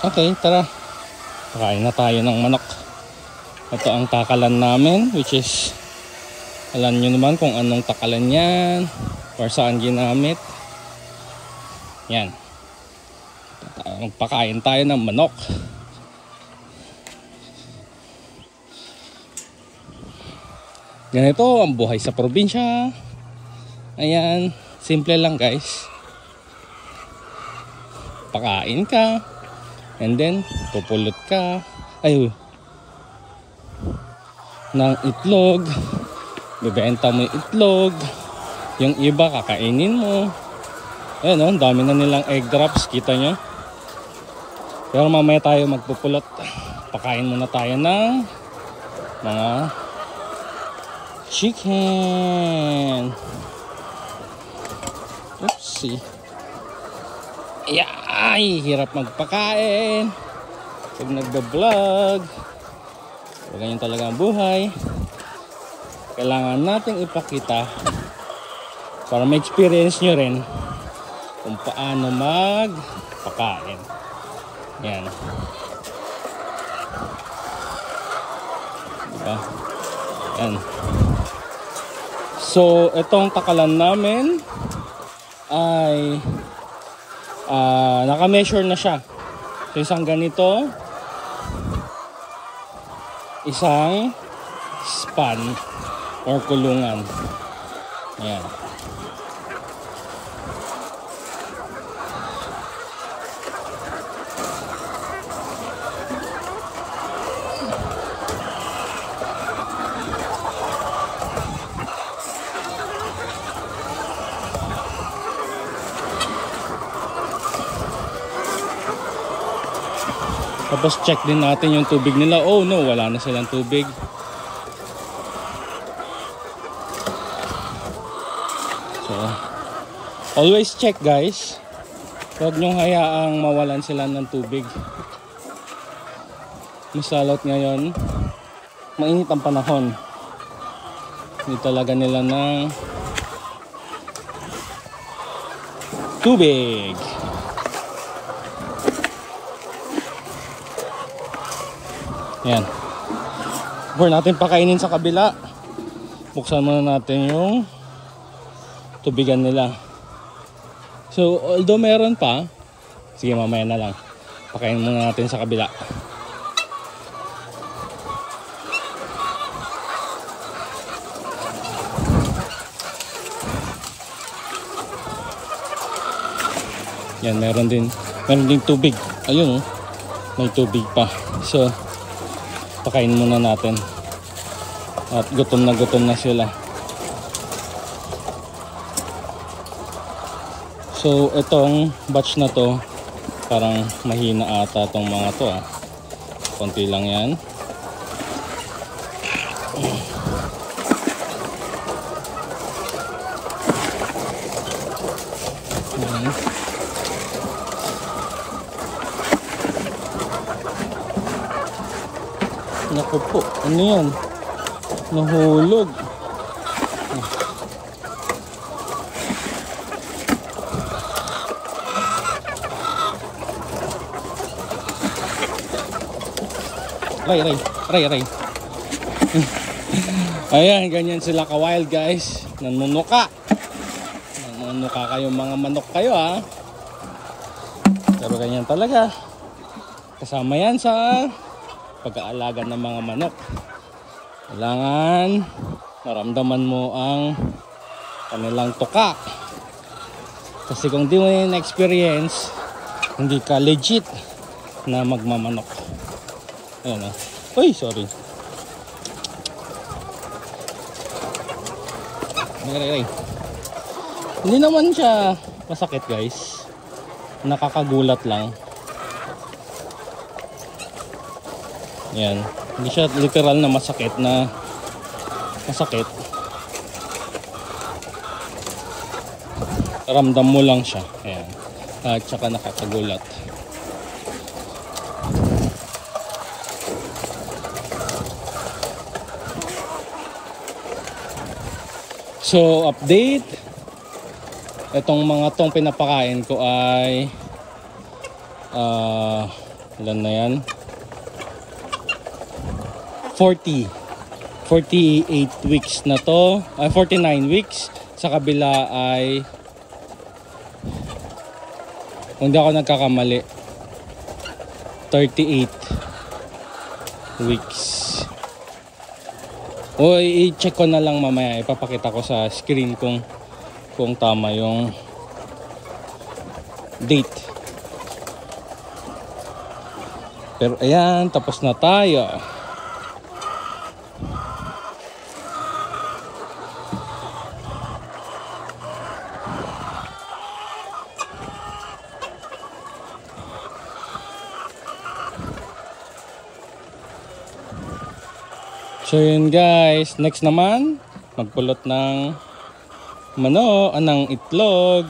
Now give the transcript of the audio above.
Okay, tara. Pakain na tayo ng manok. Ito ang takalan namin, which is alam nyo naman kung anong takalan yan or saan ginamit. Yan. Magpakain tayo ng manok. Ganito ang buhay sa probinsya. Ayan, simple lang guys. Pakain ka, and then pupulot ka ng itlog, bibenta mo yung itlog, yung iba kakainin mo. Ayan o, dami na nilang egg drops, kita nyo. Pero mamaya tayo magpupulot. Pakain muna tayo ng mga chicken. Oopsie. Ay, hirap magpakain pag nagbablog. Ganyan talaga ang buhay. Kailangan nating ipakita para ma-experience nyo rin kung paano magpakain. Yan. Diba? Yan. So, itong takalan namin ay naka-measure na siya. So, isang ganito, isang span or kulungan. Ayan. Tapos check din natin yung tubig nila. Oh no, wala na silang tubig. So, always check guys. Huwag nyong hayaang mawalan sila ng tubig. Masalot ngayon, mainit ang panahon. Hindi talaga nila ng tubig. Yan. Before natin pakainin sa kabila, buksan muna natin yung tubigan nila. So, although meron pa, sige mamaya na lang. Pakainin muna natin sa kabila. Yan, meron din tubig. Ayun oh, may tubig pa. So, pakain muna natin. At gutom na sila. So, itong batch na to, parang mahina ata tong mga to ah. Konti lang yan. Naku po, ano yan? Nahulog. Ray. Ayan, ganyan sila ka-wild guys. Nanunuka kayo, mga manok kayo ha. Pero ganyan talaga. Kasama yan sa pag-aalaga ng mga manok. Kailangan maramdaman mo ang kanilang tuka. Kasi kung di mo yung experience, hindi ka legit na magmamanok. Ayan o. Uy, sorry. Ray. Hindi naman siya masakit guys. Nakakagulat lang. Yan, hindi siya literal na masakit. Ramdam mo lang siya. Ayan. At saka nakakagulat. So, update. Itong mga tong pinapakain ko ay Ilan na yan? 48 weeks na to. 49 weeks. Sa kabila ay, kung di ako nagkakamali, 38 weeks. O i-check ko na lang mamaya. Ipapakita ko sa screen kung tama yung date. Pero ayan, tapos na tayo. So yun guys, next naman magpulot ng ng itlog.